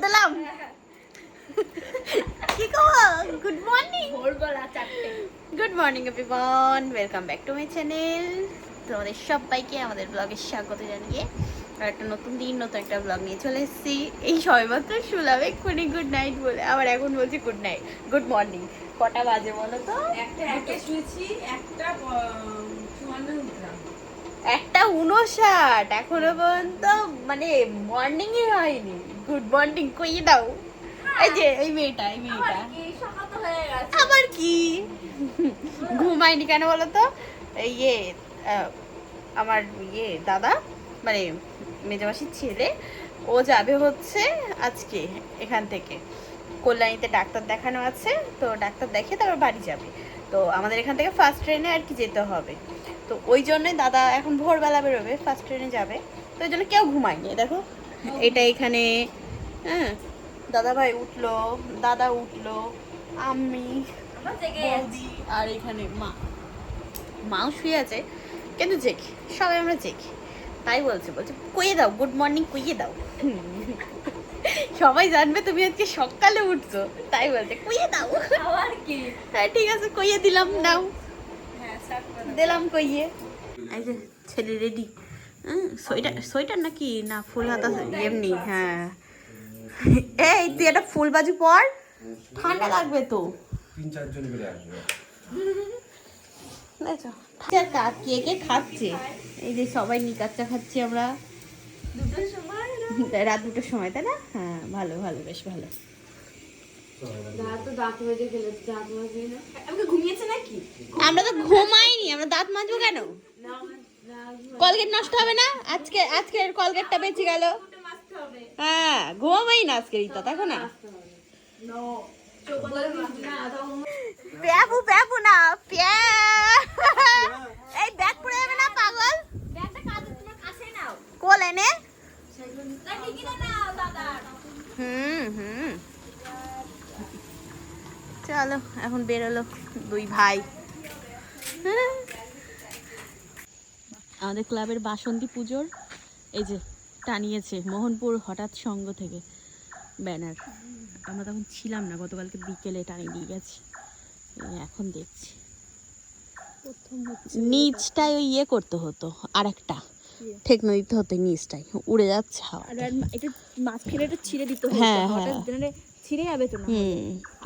দিলাম কি খবর? Good morning. ভোরবেলা 4টে। Good morning everyone, welcome back to my channel. তোমাদের সবাইকে আমাদের ব্লগে স্বাগত জানিয়ে আর একটা নতুন দিন নতুন একটা ব্লগ নিয়ে চলে এসেছি। এই সবেমাত্র শুলাম এক্ষুনি গুড নাইট বলে, আবার এখন বলছি গুড নাইট, গুড মর্নিং। কটা বাজে বলো তো? একটা শুয়েছি, একটা 54 উঠলাম। 1:59 এখনো পর্যন্ত মানে মর্নিংই হয়নি। গুড মর্নিং কইয়ে দাও। এই যে এই মেয়েটা সকাল তো হয়ে গেছে। আবার কি ঘুমায়নি কেন বলো তো? ইয়ে আমার দাদা মানে মেজমাসির ছেলে, ও যাবে হচ্ছে আজকে এখান থেকে কল্যাণীতে ডাক্তার দেখানো আছে, তো ডাক্তার দেখিয়ে তারপর বাড়ি যাবে। তো আমাদের এখান থেকে ফার্স্ট ট্রেনে আর কি যেতে হবে, তো ওই জন্যই দাদা এখন ভোরবেলা বেরোবে, ফার্স্ট ট্রেনে যাবে। তো ওই জন্য কেউ ঘুমায়নি। দেখো এটা এখানে, হ্যাঁ দাদা ভাই উঠলো, দাদা উঠলো, আমি, বৌদি আর এখানে মাও শুয়ে আছে, কিন্তু জেগে সবাই আমরা জেগে। তাই বলছে কইয়ে দাও গুড মর্নিং, কইয়ে দাও। সবাই জানবে তুমি আজকে সকালে উঠছো, তাই বলছে কইয়ে দাও। আবার কি? হ্যাঁ ঠিক আছে, কইয়ে দিলাম, নাও হ্যাঁ, স্টার্ট করো। দিলাম কইয়ে। এই যে ছেলে রেডি। সোয়েটার সোয়েটার নাকি না ফুল হাতা এমনি? হ্যাঁ এই তুই একটা ফুল বাজু পর, ঠান্ডা লাগবে তো। 3-4 জন করে আসবে। কে কে খাচ্ছে? এই যে সবাই নিকাচ্চা খাচ্ছি আমরা দুটোর সময় রাত 2টোর সময়, তাই না? হ্যাঁ ভালো ভালো, বেশ ভালো। দাঁত মেজে গেলে দাঁত মাজবি না? আমাকে ঘুমিয়েছে নাকি? আমরা তো ঘুমাইনি, আমরা দাঁত মাজবো কেন? কলগেট নষ্ট হবে না? আজকের কলগেটটা বেঁচে গেল। মাছতে হবে। হ্যাঁ ঘুমাবাই না আজকের ইতা, দেখো না। প্যাপু প্যাপু না প্যা, এই ব্যাগ পড়ে যাবে না পাগল। ব্যাগটা কাঁধে তোমার কাছে নাও। কোল এনে। না ঠিকই নাও দাদা। হুম চলো এখন বেরোলো দুই ভাই। আমাদের ক্লাবের বাসন্তী পুজোর এই যে টানিয়েছে মোহনপুর হঠাৎ সংঘ থেকে ব্যানার। আমরা তখন ছিলাম না, গতকালকে বিকেলে টানিয়ে দিয়ে গেছি, এখন দেখছি। নিচটায় ওই করতে হতো, আর একটা ঠেকনো দিতে হতো, নিচটাই উড়ে যাচ্ছে হাওয়া। এটা মাছ ফেলে এটা ছিঁড়ে দিতে হবে। হ্যাঁ হাওয়াটা দিলে ছিঁড়ে যাবে তো না।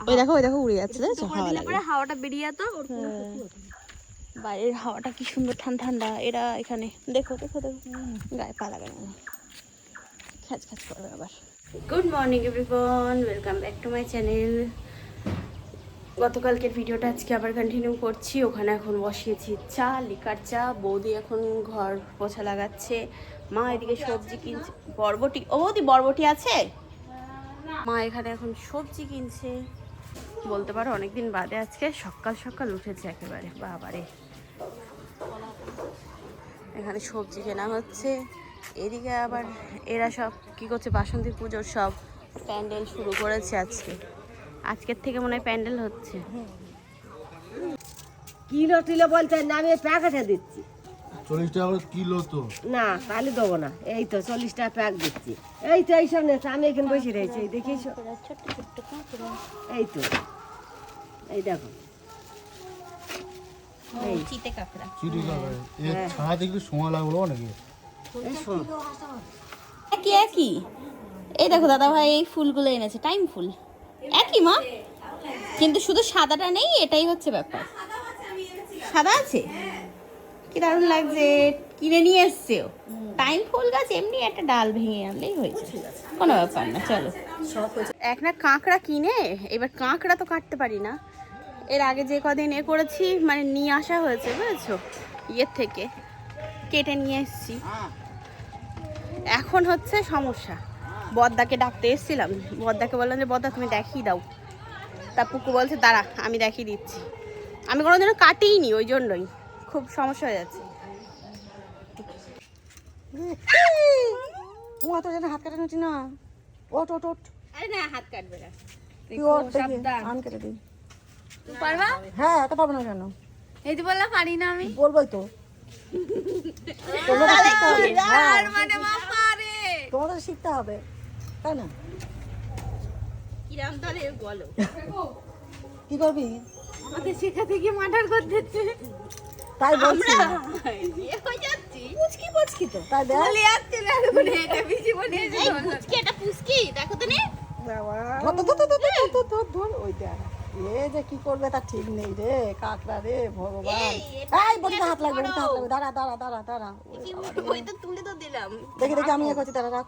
ওই দেখো উড়ে যাচ্ছে, তাই তো হাওয়া লাগে। হাওয়াটা বেরিয়ে যেত ওর কোনো হ্যাঁ। ক্ষতি হতো না। বাইরের হাওয়াটা কি সুন্দর ঠান্ডা ঠান্ডা। এরা এখানে দেখো গায়ে পা লাগানো, খ্যাচ খ্যাচ করবে আবার। Good morning everyone, welcome back to my channel. গতকালকের ভিডিওটা আজকে আবার কন্টিনিউ করছি। ওখানে এখন বসিয়েছি চা, লিকার চা। বৌদি এখন ঘর পোছা লাগাচ্ছে, মা এদিকে সবজি কিনছে। বরবটি, ও বৌদি বরবটি আছে? মা এখানে এখন সবজি কিনছে। বলতে পারো অনেকদিন বাদে আজকে সকাল সকাল উঠেছে একেবারে, বাবারে। এখানে সবজি কেনা হচ্ছে, এদিকে আবার এরা সব কি করছে, বাসন্তী পুজোর সব প্যান্ডেল শুরু করেছে আজকের থেকে মনে হয় প্যান্ডেল হচ্ছে। কিলো টিলো বলছে না, আমি প্যাকেটে দিচ্ছি। 40 টাকা করে কিলো তো। না তাহলে দেবো না, এই তো 40 টাকা প্যাক দিচ্ছি। এই তো এই সামনে আমি এখানে বসে রয়েছি, এই দেখিস, এই তো এই দেখো এই চিতে কাঁকড়া। চিড়ি কাকা এ ছাড়াতে একটু সময় লাগলো নাকি? এই শোন, একই একই। এই দেখো দাদা ভাই এই ফুলগুলো এনেছে, টাইম ফুল একই মা, কিন্তু শুধু সাদাটা নেই, এটাই হচ্ছে ব্যাপার। সাদা আছে, কি দারুণ লাগছে। কিনে নিয়ে এসছে টাইম ফুল গাছ, এমনি একটা ডাল ভেঙে আনলেই হয়েছে, কোনো ব্যাপার না। চলো এক না কাঁকড়া কিনে, এবার কাঁকড়া তো কাটতে পারি না। এর আগে যে কদিন করেছি মানে নিয়ে আসা হয়েছে বুঝেছো, থেকে কেটে নিয়ে এসছি। এখন হচ্ছে সমস্যা, বদ্দাকে ডাকতে এসেছিলাম, বদ্দাকে বললাম যে বদ্দা তুমি দেখিয়ে দাও, তা পুকু বলছে দাঁড়া আমি দেখিয়ে দিচ্ছি। আমি কোনোদিনও কাটিনি, ওই জন্যই খুব সমস্যা হয়ে যাচ্ছে। হাত কাটা নিচ্ছি না, ওট ওট ওট। আরে না হাত কাটবে না, আন কেটে দিই। পারবা? হ্যাঁ এত পাবো না কেন, এই যে বললাম পারি না আমি। বলবোই তো, আর মানে মা পারে। তোমাদের শিখতে হবে তাই না? কিরাম তাহলে বলো। কি করবি? আমাদের শেখাতে গিয়ে মার্ডার করে দিচ্ছে। তাই বলছি। বিয়ে হয়ে যাচ্ছি। পুচকি পুচকি তো তাই দেখ। বলে যাচ্ছে না বলে এটা বেশি বলে এই পুচকি, এটা পুচকি, দেখো তো নে। ধর ওই দেখ। এ যে কি করবে তার ঠিক নেই রে, কাকড়া রে ভগবান। এই, এটা এই বটিতে হাত লাগবে, বটিতে হাত লাগবে। দাঁড়া দাঁড়া দাঁড়া দাঁড়া। কি ওই তো তুলে তো দিলাম। দেখি দেখি আমি করছি, দাঁড়া রাখ।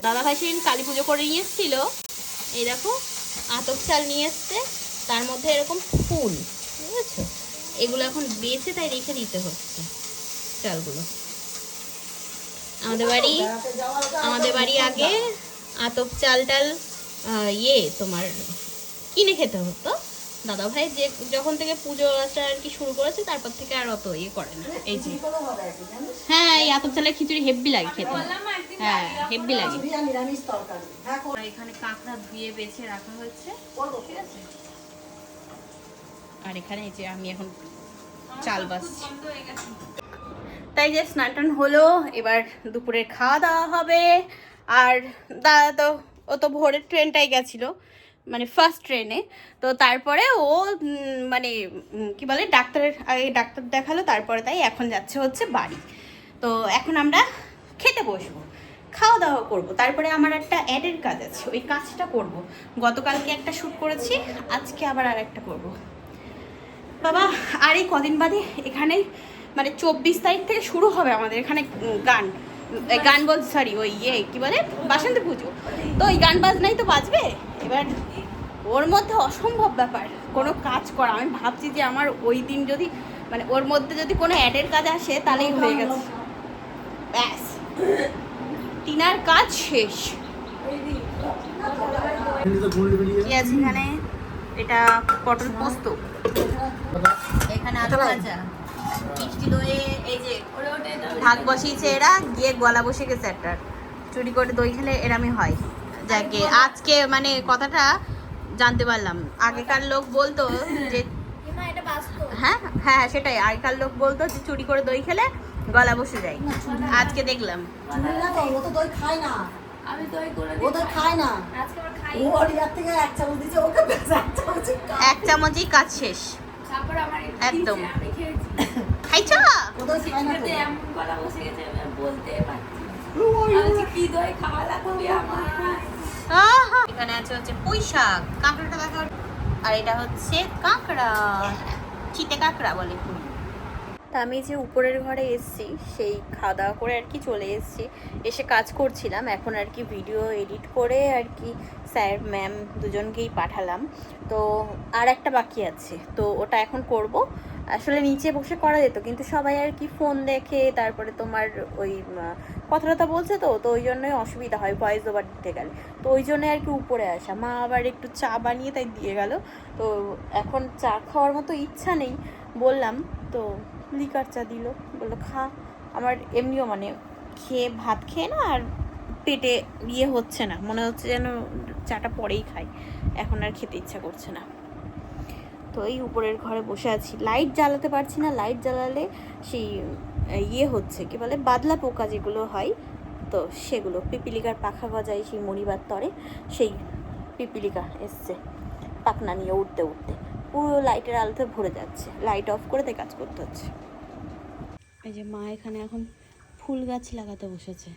দাদা ভাই সেদিন কালী পুজো করে নিয়ে এসেছিল। এই দেখো আতপ চাল নিয়ে এসছে, তার মধ্যে এরকম ফুল, বুঝেছো? এগুলো এখন বেছে তাই রেখে দিতে হচ্ছে চালগুলো। আমাদের বাড়ি আগে আতপ চাল টাল তোমার কিনে খেতে হতো। দাদা ভাই যে যখন থেকে পুজো আচার আর কি শুরু করেছে তারপর থেকে আর অত করে না। এই যে হ্যাঁ, এই আতপ চালের খিচুড়ি হেব্বি লাগে খেতে। হ্যাঁ, হেব্বি লাগে। আর এখানে কাঁকড়া ধুয়ে বেছে রাখা হয়েছে, ঠিক আছে? আর এখানে এই যে আমি এখন চাল বাছছি। তাই যে স্নান টান হলো, এবার দুপুরে খাওয়া দাওয়া হবে। আর দাদা তো ও তো ভোরের ট্রেনটাই গেছিলো, মানে ফার্স্ট ট্রেনে। তো তারপরে ও কি বলে ডাক্তারের আগে ডাক্তার দেখালো, তারপরে তাই এখন যাচ্ছে হচ্ছে বাড়ি। তো এখন আমরা খেতে বসবো, খাওয়া দাওয়া করব। তারপরে আমার একটা অ্যাডের কাজ আছে, ওই কাজটা করব। গতকালকে একটা শ্যুট করেছি, আজকে আবার আর একটা করবো। বাবা আর এই কদিন বাদে এখানে মানে 24 তারিখ থেকে শুরু হবে আমাদের এখানে গান বলতে, সরি ওই কি বলে বাসন্তী পুজো। তো ওই গান বাজনাই তো বাজবে। এবার ওর মধ্যে অসম্ভব ব্যাপার কোনো কাজ করা। আমি ভাবছি যে আমার ওই দিন যদি মানে ওর মধ্যে যদি কোনো অ্যাডের কাজ আসে তাহলেই হয়ে গেছে, ব্যাস টিনার কাজ শেষ। কি আছে এখানে? এটা পটল পোস্ত, এখানে আলু ভাজা, মিষ্টি দই। এই যে ভাগ বসিয়েছে এরা, গিয়ে গলা বসে গেছে একটা। চুরি করে দই খেলে এরামই হয়। যাকে আজকে মানে কথাটা জানতে পারলাম। আগেকার লোক বলতো যে হ্যাঁ হ্যাঁ সেটাই, আগেকার লোক বলতো যে চুরি করে দই খেলে গলা বসে যায়। আজকে দেখলাম আমি দই করে ও তো খায় না, আজকে আবার খাই। ও অরিয়ার থেকে এক চামচ দিয়েছে, ওকে বেশ এক চামচ এক চামচই কাজ শেষ তারপর আমার একদম। আমি খেয়েছি। খাইছো? ও তো খায় না তো। খেতে এমন গলা বসে গেছে আমি বলতে পারছি না। আমি বলছি, কি দই খাওয়া লাগবে আমার। এখানে আছে হচ্ছে পুঁই শাক, কাঁকড়াটা দেখা। আর এটা হচ্ছে কাঁকড়া, চিটে কাঁকড়া বলে। তা আমি যে উপরের ঘরে এসেছি, সেই খাওয়া দাওয়া করে আর কি চলে এসেছি। এসে কাজ করছিলাম, এখন আর কি ভিডিও এডিট করে আর কি স্যার ম্যাম দুজনকেই পাঠালাম। তো আর একটা বাকি আছে, তো ওটা এখন করব। আসলে নিচে বসে করা যেত, কিন্তু সবাই আর কি ফোন দেখে তারপরে তোমার ওই কথাটা বলছে, তো ওই জন্যই অসুবিধা হয় ভয়েস ওভার দিতে গেলে। তো ওই জন্য আর কি উপরে আসা। মা আবার একটু চা বানিয়ে তাই দিয়ে গেল। তো এখন চা খাওয়ার মতো ইচ্ছা নেই, বললাম তো লিকার চা দিল, বললো খা। আমার এমনিও মানে ভাত খেয়ে না আর পেটে হচ্ছে না, মনে হচ্ছে যেন চাটা পরেই খাই, এখন আর খেতে ইচ্ছা করছে না। তো এই উপরের ঘরে বসে আছি, লাইট জ্বালাতে পারছি না। লাইট জ্বালালে সেই হচ্ছে কি বলে বাদলা পোকা যেগুলো হয়, তো সেগুলো পিপিলিকার পাখা গজায় সেই মরিবার তরে, সেই পিপিলিকা এসছে পাখনা নিয়ে উঠতে উঠতে, পুরো লাইটের আলোতে ভরে যাচ্ছে। লাইট অফ করে তাই কাজ করতে হচ্ছে। এই যে মা এখানে এখন ফুল গাছ লাগাতে বসেছে।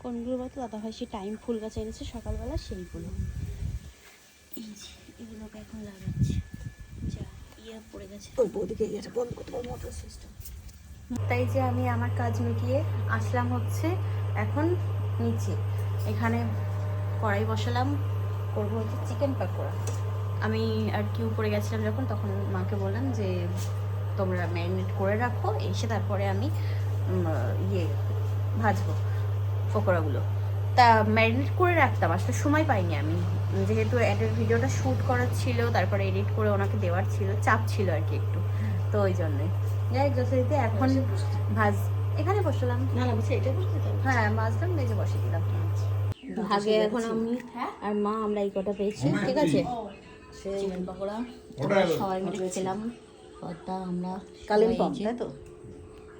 কোনগুলো বলতো? দাদা ভাই সে টাইম ফুল গাছ এনেছে সকালবেলা, সেইগুলো। এই যে এগুলোকে এখন লাগাচ্ছে। যা পড়ে গেছে। তাই যে আমি আমার কাজ মিটিয়ে আসলাম হচ্ছে এখন নিচে। এখানে কড়াই বসালাম, করবো হচ্ছে চিকেন পাকোড়া। আমি আর কি উপরে গেছিলাম যখন, তখন মাকে বললাম যে তোমরা ম্যারিনেট করে রাখো, এসে তারপরে আমি ভাজবো পকোড়াগুলো। তা ম্যারিনেট করে রাখতাম, আসলে সময় পাইনি আমি, যেহেতু অ্যাডের ভিডিওটা শ্যুট করার ছিল, তারপরে এডিট করে ওনাকে দেওয়ার ছিল, চাপ ছিল আর কি একটু, তো ওই জন্যই। যাই যথারীতি এখন এখানে বসলাম। হ্যাঁ মাছলাম, মেজে বসে দিলাম। ভাগে এখন আমি আর মা আমরা এই কটা পেয়েছি, ঠিক আছে? চিকেন পকোড়া সবাই মিলে খেলাম। আমরা কালিম্পং, তাই তো?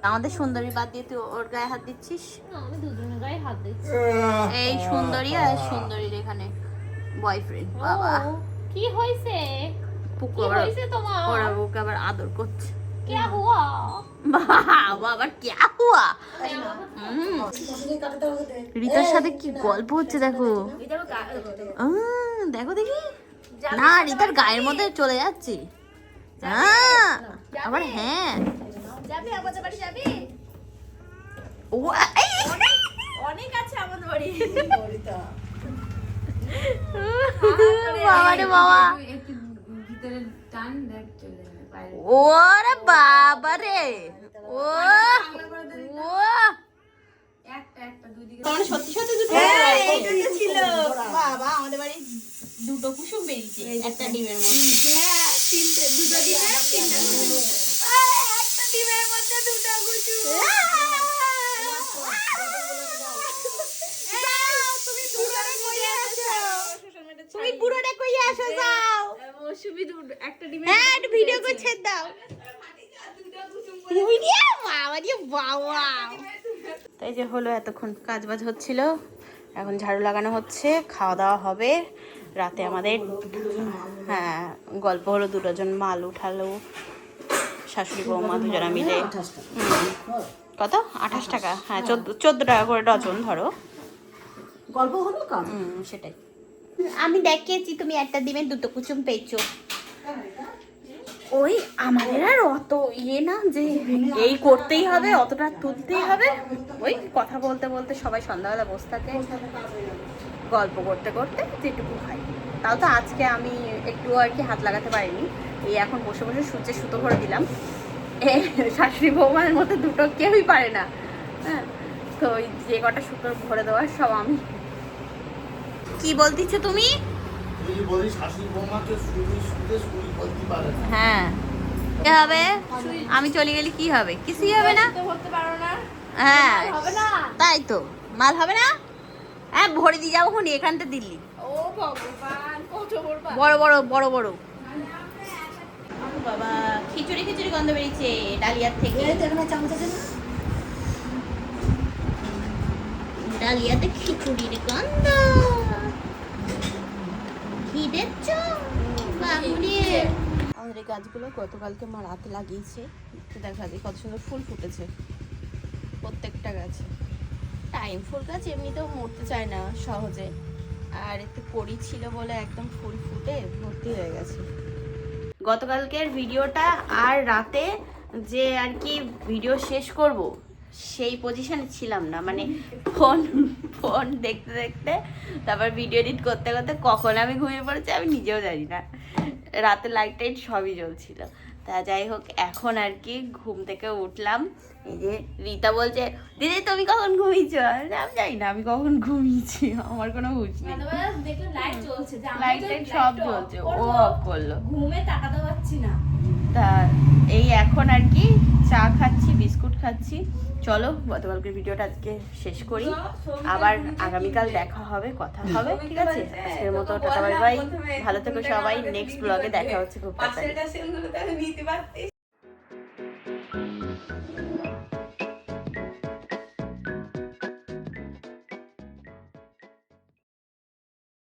আমাদের সুন্দরী বাদ দিয়ে তুই ওর গায়ে হাত দিচ্ছিস? আমি দুজনের গায়ে হাত দিচ্ছি। এই সুন্দরী আর সুন্দরীর এখানে বয়ফ্রেন্ড বাবা কি হয়েছে? পুকু কি আবার হয়েছে তোমার? ওরা ওকে আবার আদর করছে क्या हुआ? বাবা আবার কি হুয়া রিতার সাথে কি গল্প হচ্ছে দেখো দেখো দেখি না রিতার গায়ের মধ্যে চলে যাচ্ছে আবার হ্যাঁ যাবি আমাদের বাড়ি যাবি? ও অনেক আছে আমাদের বাড়ি। বাবা রে বাবা একটু ভিতরে টান দেখ চলে যাবে বাইরে। ওরে বাবা রে ও ও একটা দুই দিকে সত্যি সত্যি দুটো ছিল বাবা আমাদের বাড়ি দুটো কুসুম বেরিয়েছে একটা ডিমের মধ্যে তিনটে দুটো ডিমের তিনটা কুসুম একটা ডিমের মধ্যে দুটো কুসুম তুমি পুরোটা কই আসো যাও মৌসুমী দুটো একটা ডিমে হ্যাঁ একটু ভিডিও করে ছেড়ে দাও ভিডিও বাবা রে বাবা তাই যে হলো এতক্ষণ কাজ বাজ হচ্ছিল এখন ঝাড়ু লাগানো হচ্ছে খাওয়া দাওয়া হবে রাতে আমাদের হ্যাঁ গল্প হলো দুটোজন মাল উঠালো শাশুড়ি বৌমা দুজনা মিলে কত 28 টাকা হ্যাঁ 14 টাকা করে ডজন ধরো গল্প হলো কাম সেটাই আমি দেখিয়েছি তুমি একটা ডিমের দুটো কুসুম পেয়েছো ওই আমাদের আর অত ইয়ে না যে এই করতেই হবে অতটা তুলতেই হবে ওই কথা বলতে বলতে সবাই সন্ধ্যাবেলা বসে থাকে গল্প করতে করতে যেটুকু খাই তাও তো আজকে আমি একটু আর কি হাত লাগাতে পারিনি এই এখন বসে বসে সূর্যে সুতো ভরে দিলাম শাশুড়ি বৌমার মতো দুটো কেউই পারে না হ্যাঁ তো ওই যে কটা সুতো ভরে দেওয়ার সব আমি কি বলতেছো তুমি তুই বলিস শাশুড়ি বৌমাকে শুনি বলতে পারে না হ্যাঁ কি হবে আমি চলে গেলে কি হবে কিছুই হবে না তো করতে পারো না। হ্যাঁ হবে না। তাই তো মাল হবে না হ্যাঁ ভরে দিয়ে যাবো খুনি এখানটা দিল্লি ও ভগবান কত বড় বড় বড় বড় বড় বাবা খিচুড়ি খিচুড়ি গন্ধ বেরিয়েছে ডালিয়ার থেকে ডালিয়াতে খিচুড়ির গন্ধ ঘি দিচ্ছ বাবুরে আমাদের এই গাছগুলো গতকালকে মা রাতে লাগিয়েছে দেখা যায় কত সুন্দর ফুল ফুটেছে প্রত্যেকটা গাছে টাইম ফুল গাছ এমনিতেও মরতে চায় না সহজে আর একটু কড়ি ছিল বলে একদম ফুল ফুটে ভর্তি হয়ে গেছে গতকালকের ভিডিওটা আর রাতে যে আর কি ভিডিও শেষ করব সেই পজিশনে ছিলাম না মানে ফোন দেখতে দেখতে তারপর ভিডিও এডিট করতে করতে কখন আমি ঘুমিয়ে পড়েছি আমি নিজেও জানি না রাতে লাইট টাইট সবই জ্বলছিল তা যাই হোক এখন আর কি ঘুম থেকে উঠলাম এই যে রীতা বলছে দিদি তুমি কখন ঘুমিয়েছো আমি জানি না আমি কখন ঘুমিয়েছি আমার কোনো হুঁশ নেই দেখলে লাইট জ্বলছে যে আমি লাইট তো টাইট light সব off জ্বলছে ও করবো। অফ করলো ঘুমে তাকাতে পারছি না। তা এই এখন আর কি চা খাচ্ছি বিস্কুট খাচ্ছি চলো গতকালকের ভিডিওটা আজকে শেষ করি আবার আগামীকাল দেখা হবে কথা হবে ঠিক আছে আজকের মতো টাটা বাই বাই ভালো থেকো সবাই নেক্সট ব্লগে দেখা হচ্ছে খুব তাড়াতাড়ি